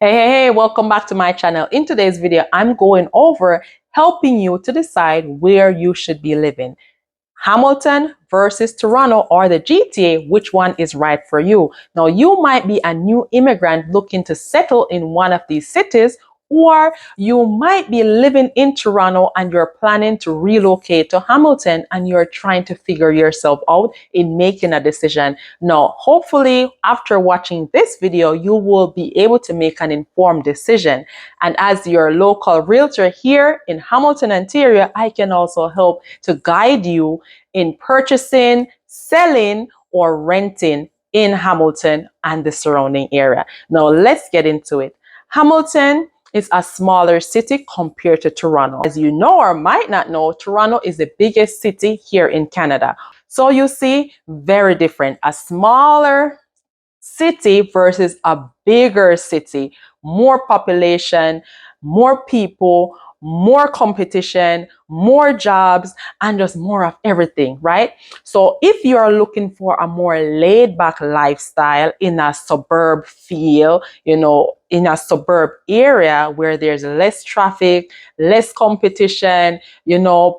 Hey, welcome back to my channel. In today's video, I'm going over helping you to decide where you should be living. Hamilton versus Toronto or the GTA, which one is right for you? Now, you might be a new immigrant looking to settle in one of these cities, or you might be living in Toronto and you're planning to relocate to Hamilton and you're trying to figure yourself out in making a decision. Now, hopefully, after watching this video, you will be able to make an informed decision. And as your local realtor here in Hamilton, Ontario, I can also help to guide you in purchasing, selling, or renting in Hamilton and the surrounding area. Now, let's get into it. Hamilton is a smaller city compared to Toronto. As you know or might not know, Toronto is the biggest city here in Canada. So you see, very different. A smaller city versus a bigger city, more population, more people, more competition, more jobs, and just more of everything, right? So if you're looking for a more laid back lifestyle in a suburb feel, in a suburb area where there's less traffic, less competition,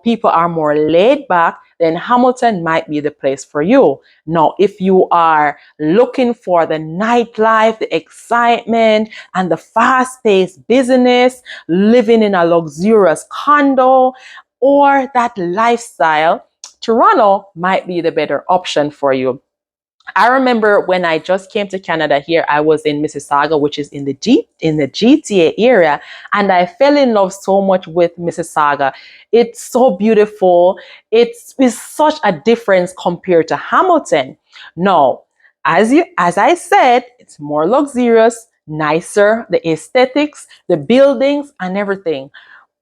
people are more laid back, then Hamilton might be the place for you. Now, if you are looking for the nightlife, the excitement, and the fast-paced business, living in a luxurious condo, or that lifestyle, Toronto might be the better option for you. I remember when I just came to Canada here, I was in Mississauga, which is in the GTA area, and I fell in love so much with Mississauga. It's so beautiful. It's such a difference compared to Hamilton. Now, as I said, it's more luxurious, nicer, the aesthetics, the buildings, and everything.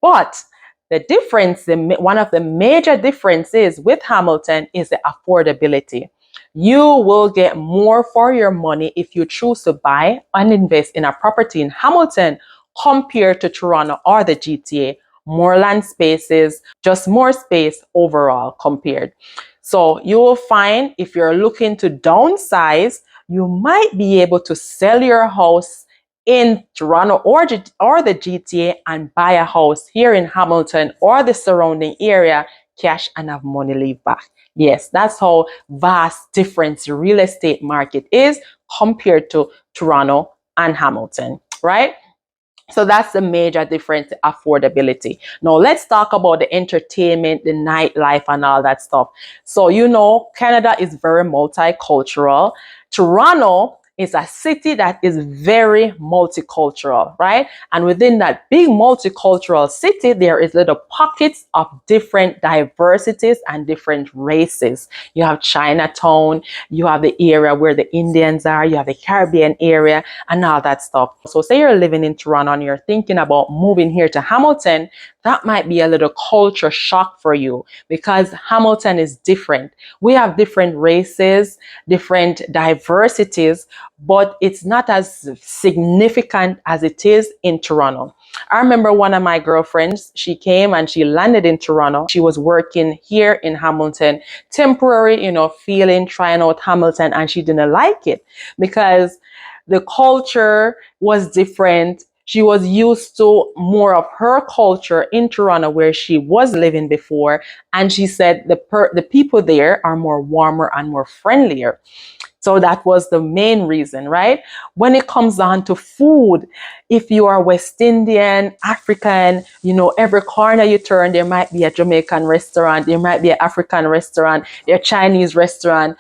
But one of the major differences with Hamilton is the affordability. You will get more for your money if you choose to buy and invest in a property in Hamilton compared to Toronto or the GTA. More land spaces, just more space overall compared. So you will find if you're looking to downsize, you might be able to sell your house in Toronto or the GTA and buy a house here in Hamilton or the surrounding area, cash and have money leave back. Yes, that's how vast difference the real estate market is compared to Toronto and Hamilton, right? So that's the major difference, affordability. Now let's talk about the entertainment, the nightlife and all that stuff. So Canada is very multicultural. Toronto is a city that is very multicultural, right? And within that big multicultural city, there is little pockets of different diversities and different races. You have Chinatown, you have the area where the Indians are, you have the Caribbean area and all that stuff. So say you're living in Toronto and you're thinking about moving here to Hamilton, that might be a little culture shock for you because Hamilton is different. We have different races, different diversities, but it's not as significant as it is in Toronto. I remember one of my girlfriends, she came and she landed in Toronto. She was working here in Hamilton, temporary, trying out Hamilton, and she didn't like it because the culture was different. She was used to more of her culture in Toronto where she was living before. And she said the people there are more warmer and more friendlier. So that was the main reason, right? When it comes down to food, if you are West Indian, African, every corner you turn, there might be a Jamaican restaurant, there might be an African restaurant, a Chinese restaurant,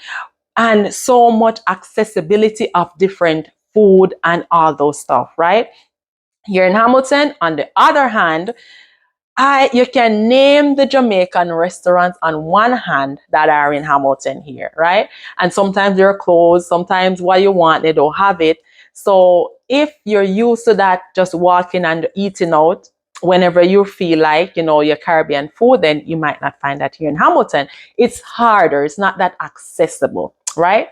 and so much accessibility of different food and all those stuff, right? Here in Hamilton, on the other hand, you can name the Jamaican restaurants on one hand that are in Hamilton here, right? And sometimes they're closed, sometimes what you want, they don't have it. So if you're used to that, just walking and eating out whenever you feel like, your Caribbean food, then you might not find that here in Hamilton. It's harder, it's not that accessible, right?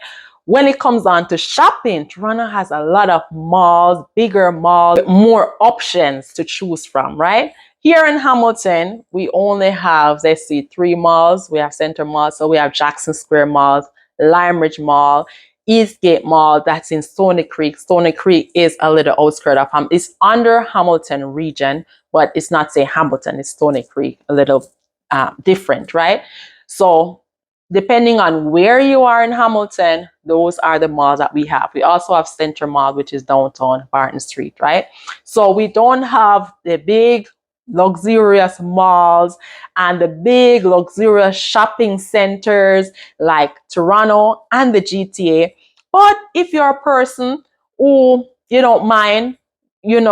When it comes on to shopping, Toronto has a lot of malls, bigger malls, more options to choose from, right? Here in Hamilton, we only have, let's see, 3 malls. We have Center Mall, so we have Jackson Square Malls, Lime Ridge Mall, Eastgate Mall, that's in Stony Creek. Stony Creek is a little outskirt of it's under Hamilton region, but it's not say Hamilton, it's Stony Creek, a little different, right? So depending on where you are in Hamilton, those are the malls that we have. We also have Center Mall, which is downtown Barton Street, right? So we don't have the big luxurious malls and the big luxurious shopping centers like Toronto and the GTA. But if you're a person who you don't mind, big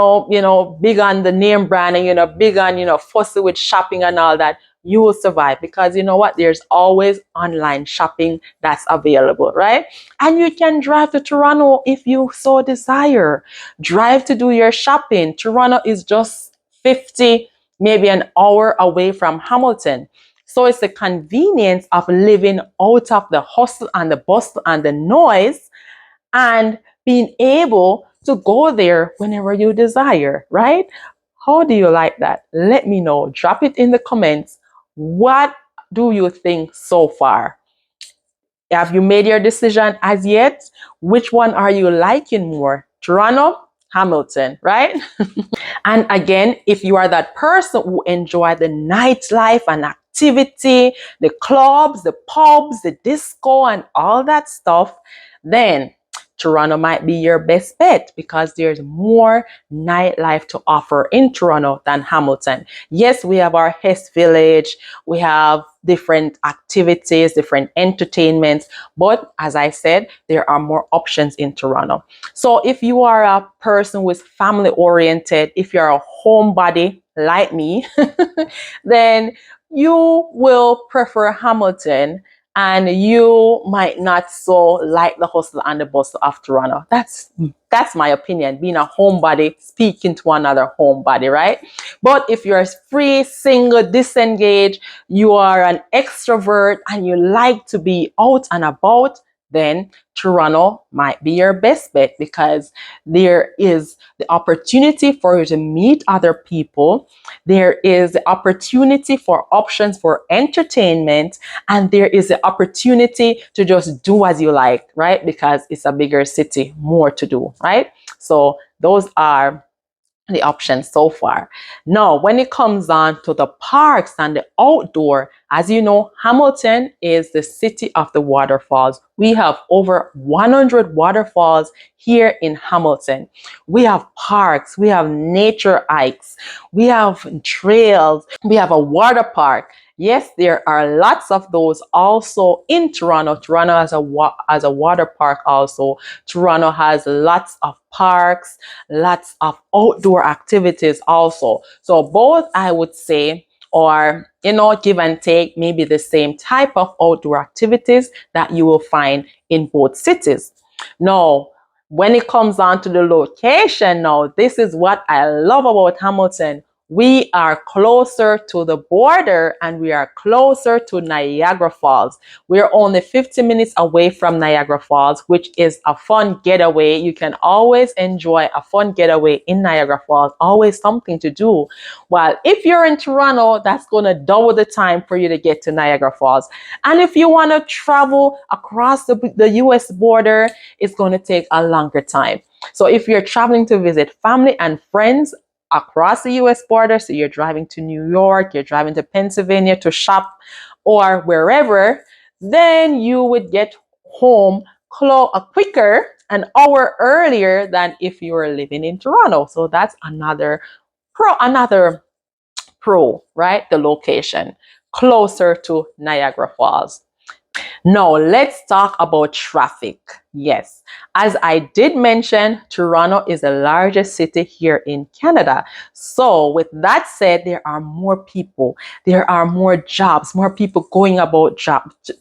on the name brand and big on, fussy with shopping and all that, you will survive because you know what? There's always online shopping that's available, right? And you can drive to Toronto if you so desire. Drive to do your shopping. Toronto is just 50, maybe an hour away from Hamilton. So it's the convenience of living out of the hustle and the bustle and the noise and being able to go there whenever you desire, right? How do you like that? Let me know. Drop it in the comments. What do you think so far? Have you made your decision as yet? Which one are you liking more? Toronto, Hamilton, right? And again, if you are that person who enjoy the nightlife and activity, the clubs, the pubs, the disco, and all that stuff, then Toronto might be your best bet because there's more nightlife to offer in Toronto than Hamilton. Yes, we have our Hess Village, we have different activities, different entertainments, but as I said, there are more options in Toronto. So if you are a person who is family oriented, if you're a homebody like me, then you will prefer Hamilton and you might not so like the hustle and the bustle of Toronto. That's my opinion, being a homebody, speaking to another homebody, right? But if you're free, single, disengaged, you are an extrovert and you like to be out and about, then Toronto might be your best bet because there is the opportunity for you to meet other people. There is the opportunity for options for entertainment, and there is the opportunity to just do as you like, right? Because it's a bigger city, more to do, right? So those are the options so far. Now, when it comes on to the parks and the outdoor, as you know, Hamilton is the city of the waterfalls. We have over 100 waterfalls here in Hamilton. We have parks, we have nature hikes, we have trails, we have a water park. Yes, there are lots of those also in Toronto. Toronto has a water park also. Toronto has lots of parks, lots of outdoor activities also. So both, I would say, or give and take, maybe the same type of outdoor activities that you will find in both cities. Now, when it comes on to the location, now this is what I love about Hamilton. We are closer to the border and we are closer to Niagara Falls. We're only 50 minutes away from Niagara Falls, which is a fun getaway. You can always enjoy a fun getaway in Niagara Falls, always something to do. While if you're in Toronto, that's going to double the time for you to get to Niagara Falls. And if you want to travel across the US border, it's going to take a longer time. So if you're traveling to visit family and friends across the US border, so you're driving to New York, you're driving to Pennsylvania to shop or wherever, then you would get home quicker, an hour earlier than if you were living in Toronto. So that's another pro, right? The location closer to Niagara Falls. Now, let's talk about traffic. Yes, as I did mention, Toronto is the largest city here in Canada. So, with that said, there are more people, there are more jobs, more people going about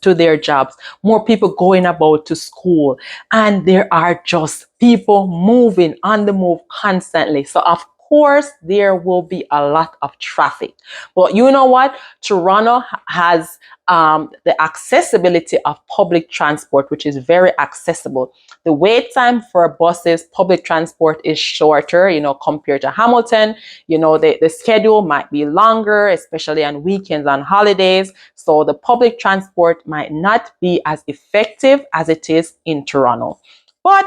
to their jobs, more people going about to school, and there are just people moving on the move constantly. So, of course, there will be a lot of traffic. But you know what? Toronto has the accessibility of public transport, which is very accessible. The wait time for buses, public transport is shorter, compared to Hamilton. The schedule might be longer, especially on weekends and holidays. So the public transport might not be as effective as it is in Toronto. But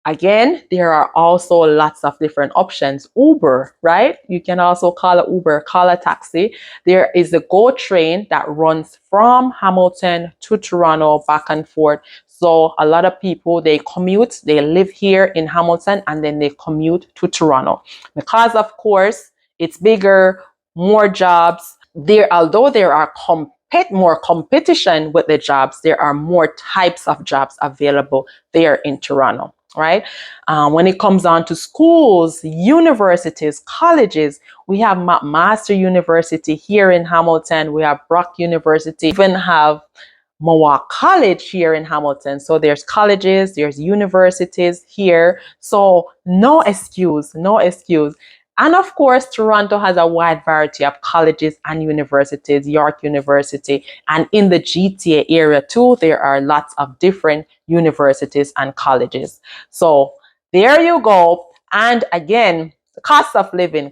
again, there are also lots of different options. Uber, right? You can also call it Uber, call a taxi. There is the GO train that runs from Hamilton to Toronto back and forth. So a lot of people, they commute, they live here in Hamilton and then they commute to Toronto. Because of course, it's bigger, more jobs. Although there are more competition with the jobs, there are more types of jobs available there in Toronto. Right? When it comes on to schools, universities, colleges, we have McMaster University here in Hamilton. We have Brock University. We even have Mohawk College here in Hamilton. So there's colleges, there's universities here. So no excuse, no excuse. And of course, Toronto has a wide variety of colleges and universities, York University, and in the GTA area too, there are lots of different universities and colleges. So there you go. And again, the cost of living.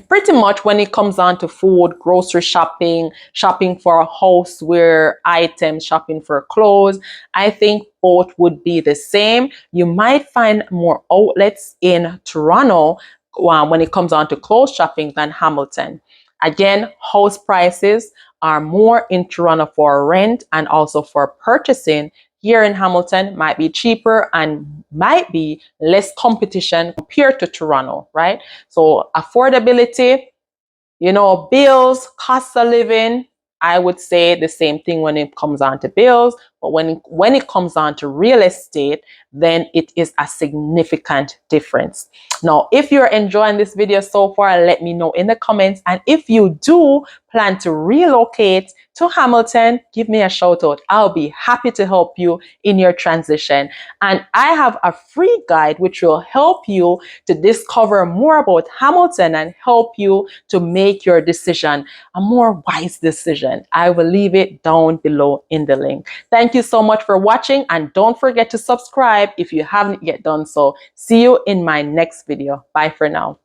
Pretty much when it comes on to food, grocery shopping, shopping for a houseware items, shopping for clothes, I think both would be the same. You might find more outlets in Toronto when it comes on to clothes shopping than Hamilton. Again, house prices are more in Toronto for rent and also for purchasing. Here in Hamilton might be cheaper and might be less competition compared to Toronto, right? So affordability, bills, cost of living, I would say the same thing when it comes on to bills, but when it comes on to real estate, then it is a significant difference. Now, if you're enjoying this video so far, let me know in the comments. And if you do plan to relocate to Hamilton, give me a shout out. I'll be happy to help you in your transition. And I have a free guide which will help you to discover more about Hamilton and help you to make your decision a more wise decision. I will leave it down below in the link. Thank you so much for watching, and don't forget to subscribe if you haven't yet done so. See you in my next video. Bye for now.